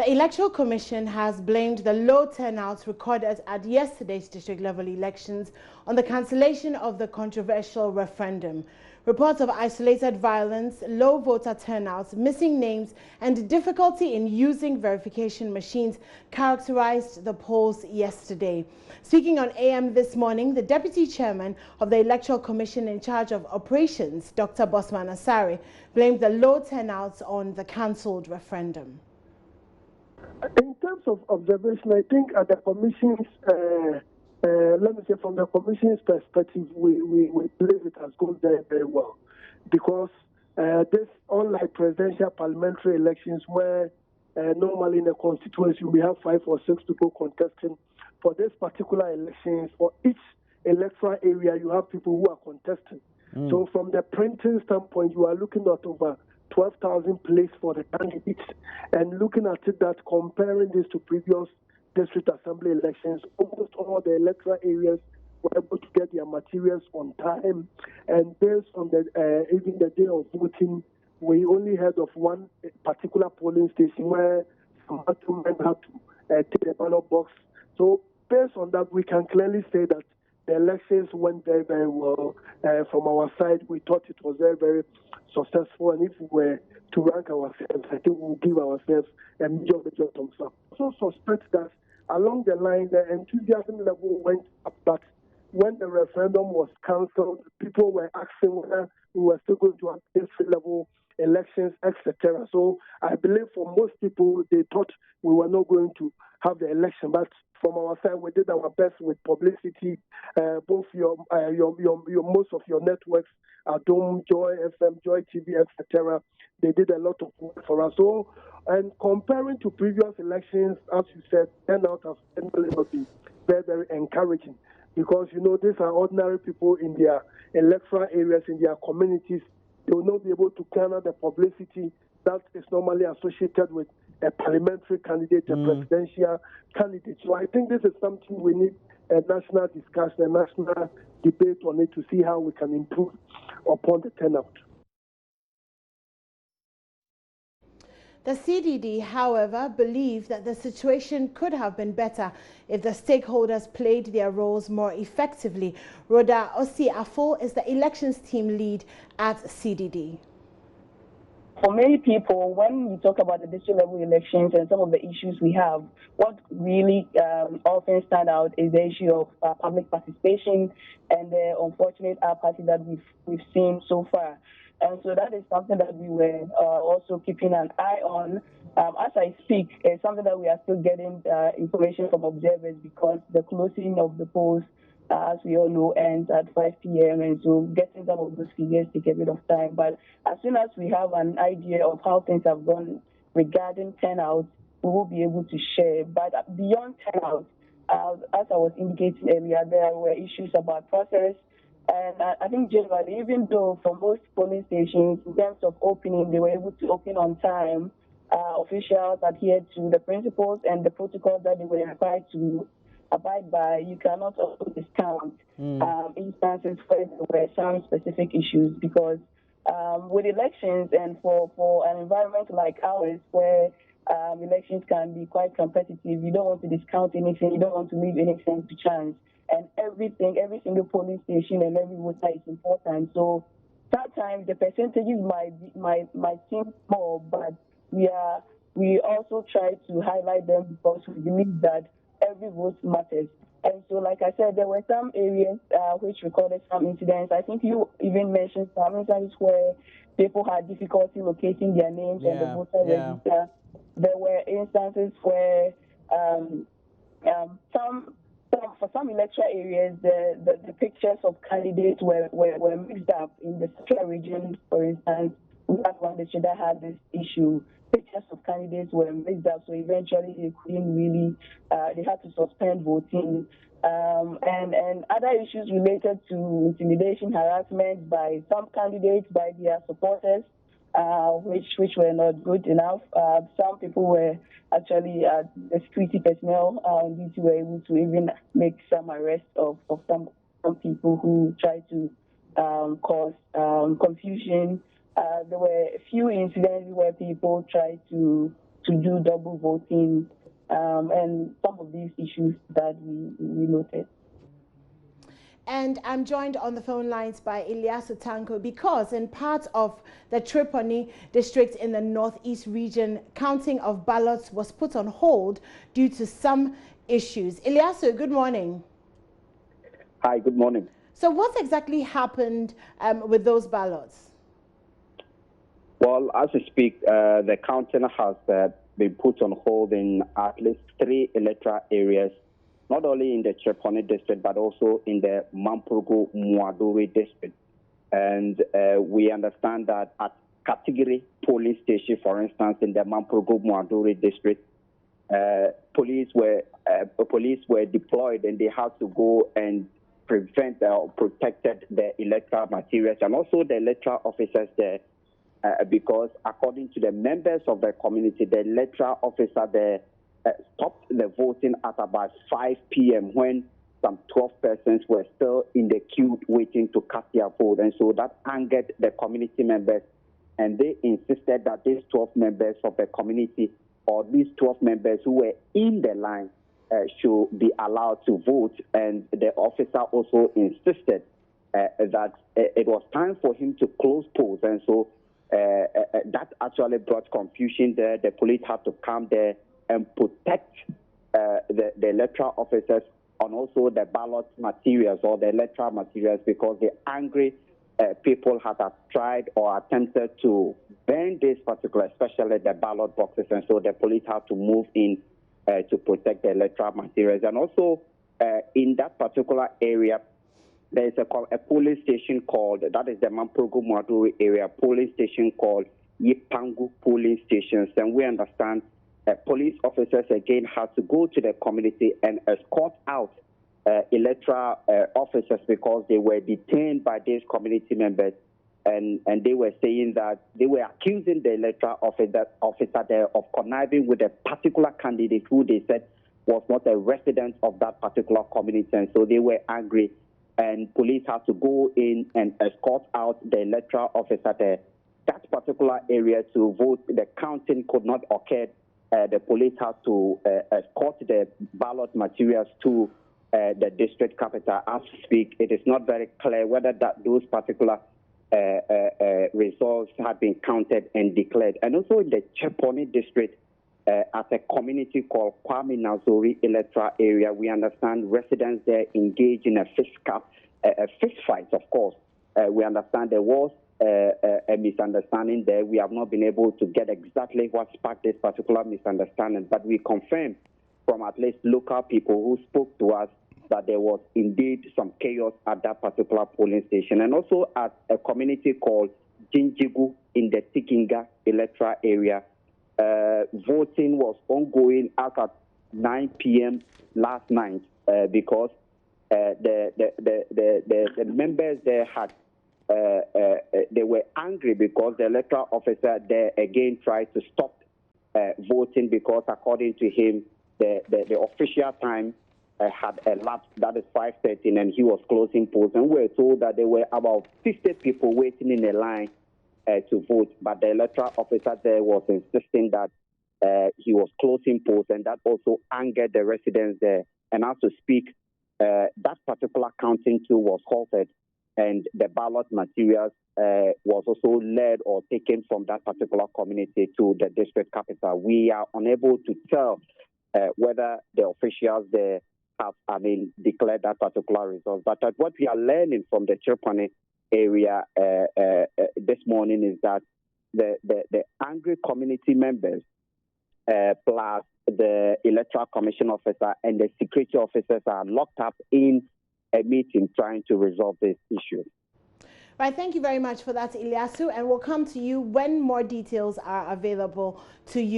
The Electoral Commission has blamed the low turnout recorded at yesterday's district-level elections on the cancellation of the controversial referendum. Reports of isolated violence, low voter turnouts, missing names, and difficulty in using verification machines characterized the polls yesterday. Speaking on AM this morning, the Deputy Chairman of the Electoral Commission in charge of operations, Dr. Bosman Asare, blamed the low turnouts on the cancelled referendum. In terms of observation, I think at the Commission's, let me say from the Commission's perspective, we believe it has gone very, very well. Because this, unlike presidential parliamentary elections where normally in a constituency we have 5 or 6 people contesting, for this particular elections, for each electoral area, you have people who are contesting. So from the printing standpoint, you are looking at over 12,000 places for the candidates, and looking at it, that comparing this to previous district assembly elections, almost all the electoral areas were able to get their materials on time, and based on the even the day of voting, we only heard of one particular polling station where some men had to take the ballot box. So based on that, we can clearly say that the elections went very, very well. From our side, we thought it was very, very successful. And if we were to rank ourselves, I think we'll give ourselves a major thumbs up. Also suspect that along the line, the enthusiasm level went up. But when the referendum was cancelled, people were asking whether we were still going to have district-level elections, etc. So I believe for most people, they thought we were not going to have the election. But from our side, we did our best with publicity. Both your most of your networks, Dome, Joy FM, Joy TV, etc. They did a lot of work for us. So, and comparing to previous elections, as you said, turnout has generally been very, very encouraging, because you know these are ordinary people in their electoral areas, in their communities. They will not be able to garner the publicity that is normally associated with a parliamentary candidate, a presidential candidate. So I think this is something we need a national discussion, a national debate on it to see how we can improve upon the turnout. The CDD, however, believe that the situation could have been better if the stakeholders played their roles more effectively. Rhoda Osi-Afo is the elections team lead at CDD. For many people, when we talk about the district level elections and some of the issues we have, what really often stand out is the issue of public participation and the unfortunate apathy that we've seen so far. And so that is something that we were also keeping an eye on. As I speak, it's something that we are still getting information from observers, because the closing of the polls, as we all know, ends at 5 p.m. And so getting some of those figures take a bit of time. But as soon as we have an idea of how things have gone regarding turnout, we will be able to share. But beyond turnout, as I was indicating earlier, there were issues about process. And I think generally, even though for most polling stations, in terms of opening, they were able to open on time, officials adhered to the principles and the protocols that they were required to abide by. You cannot also discount instances where there were some specific issues, because with elections and for an environment like ours where elections can be quite competitive, you don't want to discount anything, you don't want to leave anything to chance. And every single polling station and every voter is important. So sometimes the percentages might seem small, but we also try to highlight them because we believe that every vote matters. And so, like I said, there were some areas which recorded some incidents. I think you even mentioned some instances where people had difficulty locating their names on the voter register. There were instances where for some electoral areas, the pictures of candidates were mixed up. In the central region, for instance, we had one district that had this issue. Pictures of candidates were mixed up, so eventually they couldn't really, they had to suspend voting. And other issues related to intimidation, harassment by some candidates, by their supporters, which were not good enough. Some people were actually, the security personnel were able to even make some arrests of some people who tried to cause confusion. There were a few incidents where people tried to to do double voting, and some of these issues that we noted. And I'm joined on the phone lines by Ilyasu Tanko because in parts of the Tripoli district in the northeast region, counting of ballots was put on hold due to some issues. Ilyasu, good morning. Hi, good morning. So what exactly happened with those ballots? Well, as we speak, the counting has been put on hold in at least 3 electoral areas, not only in the Tripoli district, but also in the Mamprogo-Muaduri district. And we understand that at Category Police Station, for instance, in the Mamprogo-Muaduri district, police were deployed and they had to go and prevent or protected the electoral materials and also the electoral officers there. Because according to the members of the community, the electoral officer there stopped the voting at about 5 p.m. when some 12 persons were still in the queue waiting to cast their vote. And so that angered the community members, and they insisted that these 12 members of the community or these 12 members who were in the line should be allowed to vote. And the officer also insisted that it was time for him to close polls. And so that actually brought confusion there. The police had to come there and protect the electoral officers and also the ballot materials or the electoral materials, because the angry people had tried or attempted to burn this particular, especially the ballot boxes. And so the police had to move in to protect the electoral materials. And also in that particular area, there is a police station called, that is the Mamprogo-Muaduri area, police station called Yipangu Police Stations. And we understand police officers again had to go to the community and escort out electoral officers because they were detained by these community members. And they were saying that they were accusing the electoral officer there of conniving with a particular candidate who they said was not a resident of that particular community. And so they were angry. And police had to go in and escort out the electoral officer there. That particular area to vote, the counting could not occur. The police had to escort the ballot materials to the district capital. As we speak, it is not very clear whether those particular results have been counted and declared. And also in the Tripoli district, at a community called Kwame Nazori electoral area, we understand residents there engage in a fist fight, of course. We understand there was a misunderstanding there. We have not been able to get exactly what sparked this particular misunderstanding, but we confirmed from at least local people who spoke to us that there was indeed some chaos at that particular polling station. And also at a community called Jinjigu in the Tikinga electoral area, voting was ongoing as at 9 p.m. last night because the members there had they were angry because the electoral officer there again tried to stop voting because according to him the official time had elapsed, that is 5:13, and he was closing polls. And we were told that there were about 50 people waiting in a line to vote, but the electoral officer there was insisting that he was closing polls, and that also angered the residents there. And as to speak, that particular counting too was halted, and the ballot materials was also led or taken from that particular community to the district capital. We are unable to tell whether the officials there have, declared that particular result. But what we are learning from the Tripoli area this morning is that the angry community members plus the electoral commission officer and the security officers are locked up in a meeting trying to resolve this issue. Right, thank you very much for that, Ilyasu, and we'll come to you when more details are available to you.